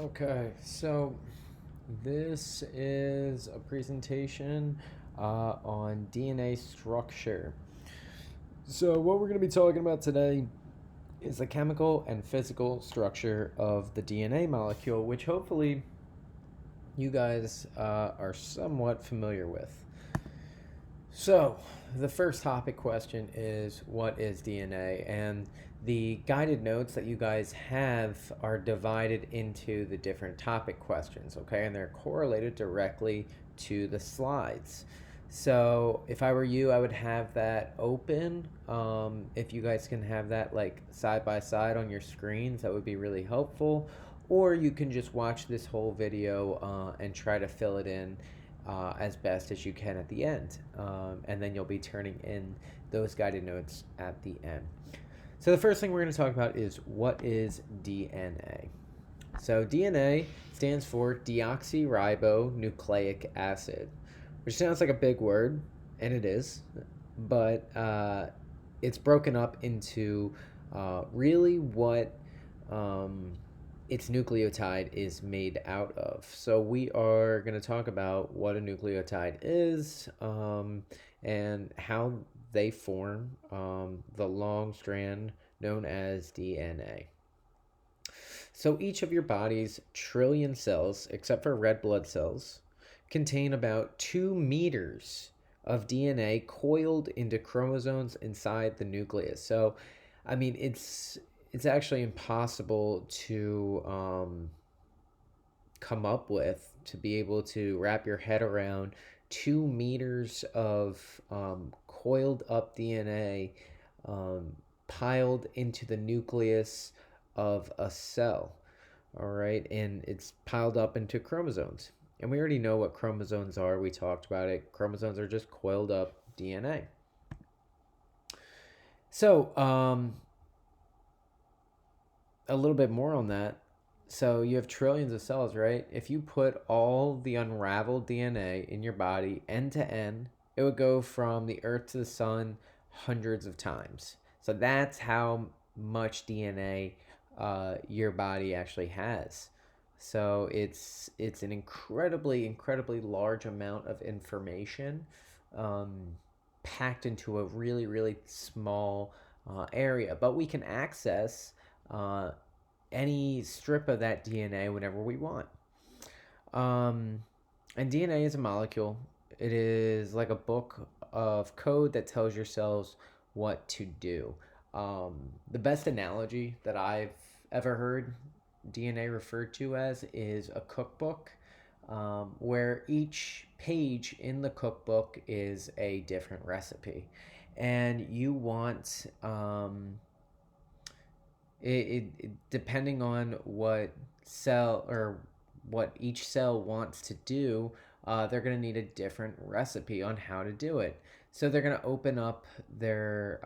Okay, so this is a presentation on DNA structure. So, what we're going to be talking about today is the chemical and physical structure of the DNA molecule, which hopefully you guys are somewhat familiar with. So, the first topic question is what is DNA? And the guided notes that you guys have are divided into the different topic questions, okay? And they're correlated directly to the slides. So, if I were you, I would have that open. If you guys can have that like side by side on your screens, that would be really helpful. Or you can just watch this whole video and try to fill it in as best as you can at the end. And then you'll be turning in those guided notes at the end. So the first thing we're going to talk about is what is DNA. So DNA stands for deoxyribonucleic acid, which sounds like a big word, and it is, but it's broken up into really what its nucleotide is made out of. So we are going to talk about what a nucleotide is and how they form the long strand known as DNA. So each of your body's trillion cells, except for red blood cells, contain about 2 meters of DNA coiled into chromosomes inside the nucleus. So, I mean, it's actually impossible to come up with to be able to wrap your head around 2 meters of coiled up DNA piled into the nucleus of a cell. All right, and it's piled up into chromosomes. And we already know what chromosomes are. We talked about it. Chromosomes are just coiled up DNA. So, a little bit more on that. So you have trillions of cells, right? If you put all the unraveled DNA in your body end to end, it would go from the earth to the sun hundreds of times. So that's how much DNA your body actually has. So it's an incredibly large amount of information um, packed into a really small area. But we can access uh, any strip of that DNA whenever we want. Um, and DNA is a molecule. It is like a book of code that tells your cells what to do. The best analogy that I've ever heard DNA referred to as is a cookbook, where each page in the cookbook is a different recipe. And you want depending on what cell or what each cell wants to do, they're going to need a different recipe on how to do it. So they're going to open up their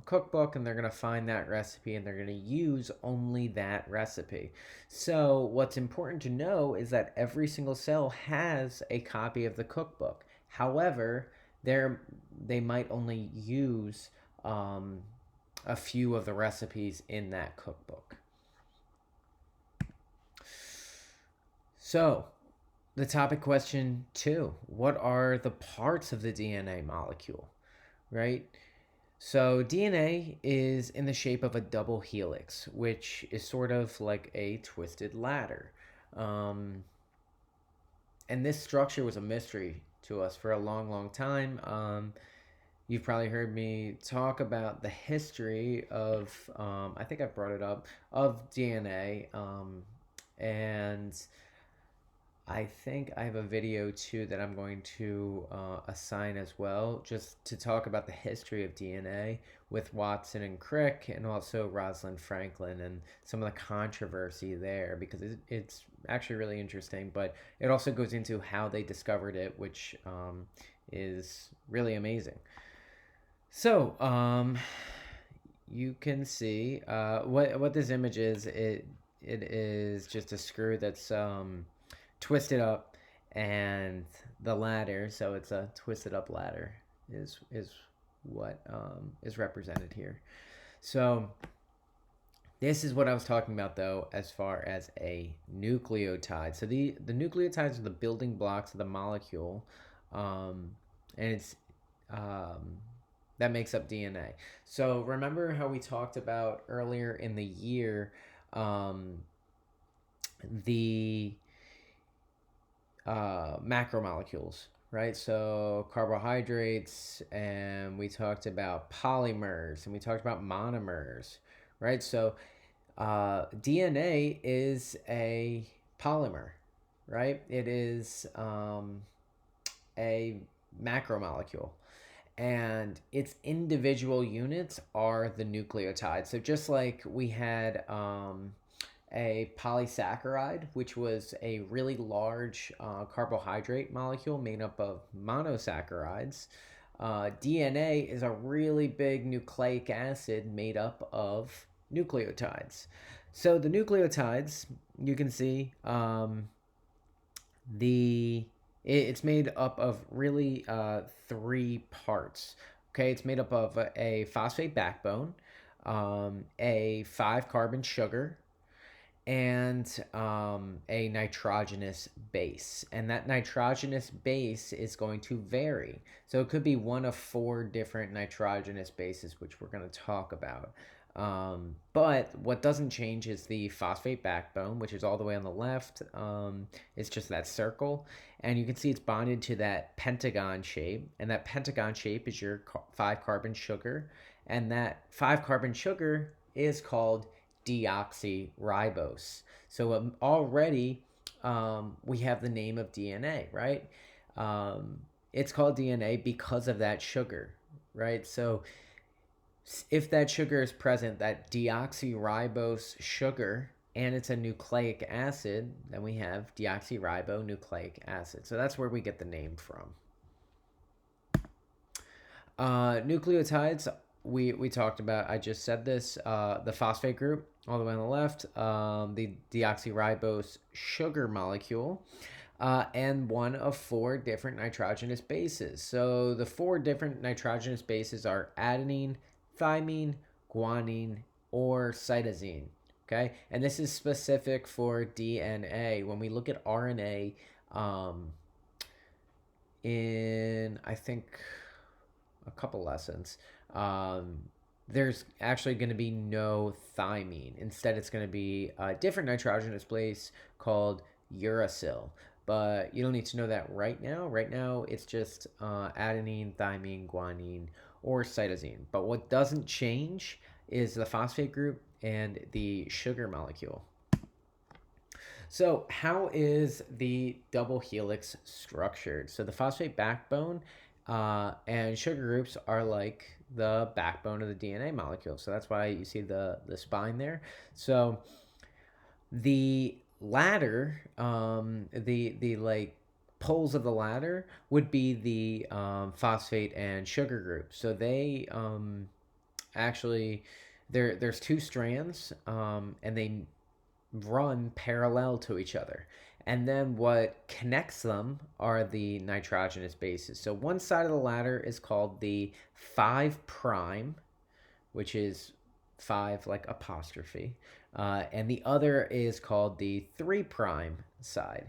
cookbook and they're going to find that recipe and they're going to use only that recipe. So what's important to know is that every single cell has a copy of the cookbook. However, they might only use a few of the recipes in that cookbook. So, the topic question 2, what are the parts of the DNA molecule, right? So, DNA is in the shape of a double helix, which is sort of like a twisted ladder. Um, and this structure was a mystery to us for a long time. You've probably heard me talk about the history of, I think I've brought it up, of DNA. And I think I have a video too that I'm going to assign as well, just to talk about the history of DNA with Watson and Crick, and also Rosalind Franklin and some of the controversy there, because it's actually really interesting. But it also goes into how they discovered it, which is really amazing. So, you can see what this image is. It is just a screw that's twisted up, and the ladder. So it's a twisted up ladder is what is represented here. So This is what I was talking about, though, as far as a nucleotide. So the nucleotides are the building blocks of the molecule, um, and it's um, that makes up DNA. So remember how we talked about earlier in the year, um, the macromolecules, right? So carbohydrates, and we talked about polymers, and we talked about monomers, right? So DNA is a polymer, right? It is a macromolecule, and its individual units are the nucleotides. So just like we had a polysaccharide, which was a really large carbohydrate molecule made up of monosaccharides. DNA is a really big nucleic acid made up of nucleotides. So the nucleotides, you can see it's made up of really three parts. Okay, it's made up of a phosphate backbone, a five carbon sugar, and a nitrogenous base. And that nitrogenous base is going to vary. So it could be one of four different nitrogenous bases, which we're going to talk about. But what doesn't change is the phosphate backbone, which is all the way on the left. It's just that circle. And you can see it's bonded to that pentagon shape. And that pentagon shape is your five carbon sugar. And that five carbon sugar is called deoxyribose. So already we have the name of DNA, right? It's called DNA because of that sugar, right? So if that sugar is present, that deoxyribose sugar, and it's a nucleic acid, then we have deoxyribonucleic acid. So that's where we get the name from. Nucleotides, we talked about, I just said this, the phosphate group all the way on the left, the deoxyribose sugar molecule, and one of four different nitrogenous bases. So the four different nitrogenous bases are adenine, thymine, guanine, or cytosine. Okay, and this is specific for DNA. When we look at RNA, in I think a couple lessons, um, there's actually going to be no thymine. Instead, it's going to be a different nitrogenous base called uracil. But you don't need to know that right now. Right now, it's just adenine, thymine, guanine, or cytosine. But what doesn't change is the phosphate group and the sugar molecule. So, how is the double helix structured? So, the phosphate backbone and sugar groups are like the backbone of the DNA molecule. So, that's why you see the spine there. So, the ladder, the like poles of the ladder would be the phosphate and sugar groups. So, they actually, there's two strands, and they run parallel to each other. And then what connects them are the nitrogenous bases. So one side of the ladder is called the 5 prime, which is 5 like apostrophe. And the other is called the 3 prime side.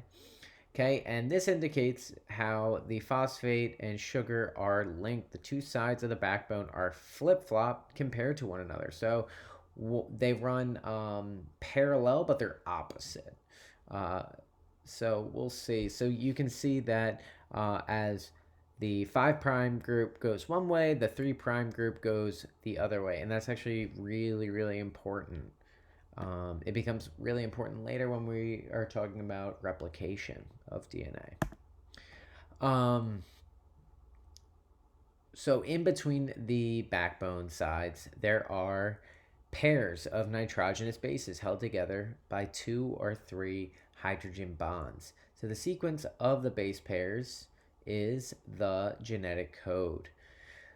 Okay, and this indicates how the phosphate and sugar are linked. The two sides of the backbone are flip-flop compared to one another. So they run parallel, but they're opposite. Uh, so we'll see. So you can see that as the 5 prime group goes one way, the 3 prime group goes the other way. And that's actually really, really important. It becomes really important later when we are talking about replication of DNA. So in between the backbone sides, there are pairs of nitrogenous bases held together by 2 or 3 hydrogen bonds. So the sequence of the base pairs is the genetic code.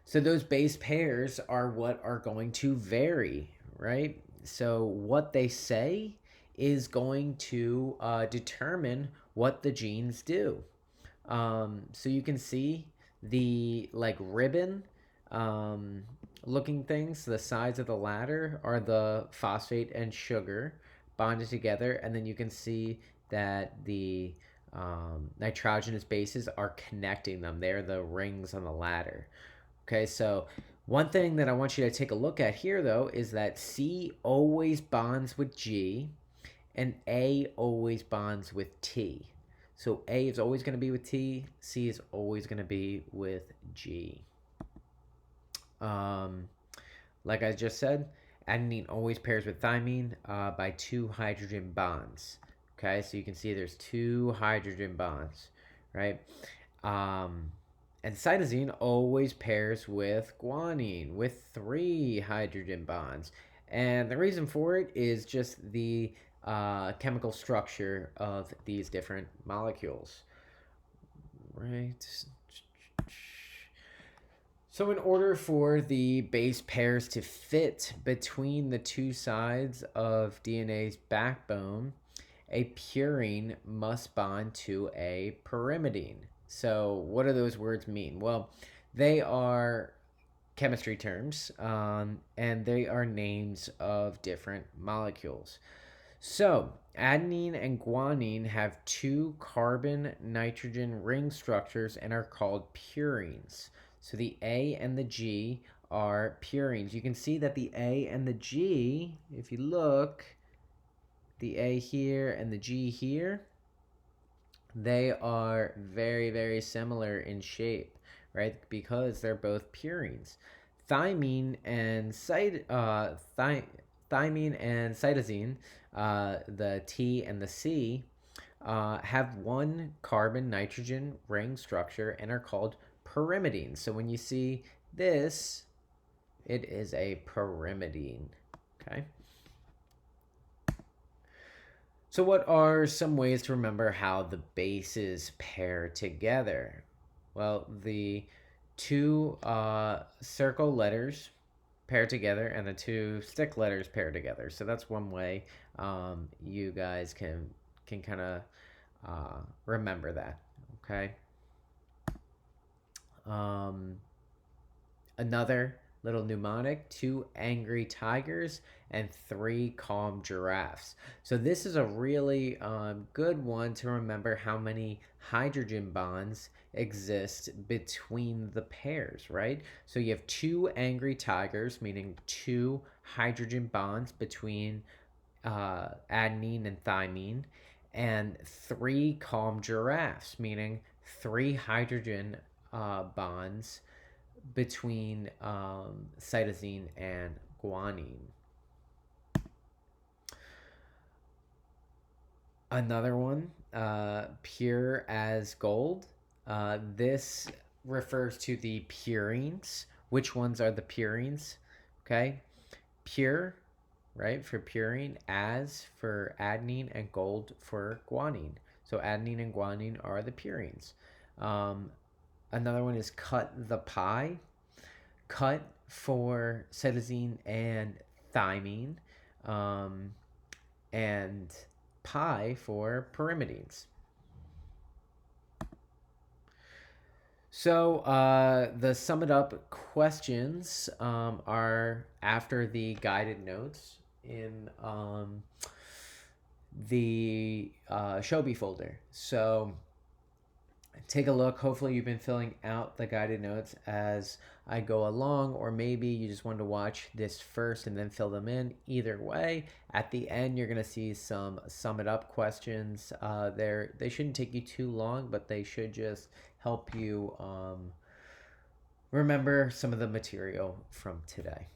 So those base pairs are what are going to vary, right? So what they say is going to determine what the genes do. So you can see the like ribbon looking things. The sides of the ladder are the phosphate and sugar bonded together, and then you can see that the nitrogenous bases are connecting them. They're the rings on the ladder. Okay, so one thing that I want you to take a look at here, though, is that C always bonds with G and A always bonds with T. So A is always going to be with T, C is always going to be with G. Um, like I just said, adenine always pairs with thymine by 2 hydrogen bonds. Okay, so you can see there's 2 hydrogen bonds, right? And cytosine always pairs with guanine with 3 hydrogen bonds. And the reason for it is just the chemical structure of these different molecules, right? So in order for the base pairs to fit between the two sides of DNA's backbone, a purine must bond to a pyrimidine. So what do those words mean? Well, they are chemistry terms, and they are names of different molecules. So adenine and guanine have 2 carbon nitrogen ring structures and are called purines. So the A and the G are purines. You can see that the A and the G, if you look, the A here and the G here, they are very, very similar in shape, right? Because they're both purines. Thymine and cytosine, the T and the C, have 1 carbon nitrogen ring structure and are called pyrimidines. So when you see this, it is a pyrimidine. Okay. So what are some ways to remember how the bases pair together? Well, the 2 circle letters pair together and the 2 stick letters pair together. So that's one way you guys can kind of remember that. Okay. Another little mnemonic: 2 angry tigers and 3 calm giraffes. So this is a really good one to remember how many hydrogen bonds exist between the pairs, right? So you have 2 angry tigers, meaning 2 hydrogen bonds between adenine and thymine, and 3 calm giraffes, meaning 3 hydrogen bonds between cytosine and guanine. Another one, pure as gold. This refers to the purines. Which ones are the purines? Okay, pure, right, for purine, as for adenine, and gold for guanine. So adenine and guanine are the purines. Another one is cut the pie. Cut for cytosine and thymine, and pi for pyrimidines. So the sum it up questions are after the guided notes in the Shobi folder. So take a look. Hopefully you've been filling out the guided notes as I go along, or maybe you just want to watch this first and then fill them in. Either way, at the end you're going to see some sum it up questions. They shouldn't take you too long, but they should just help you remember some of the material from today.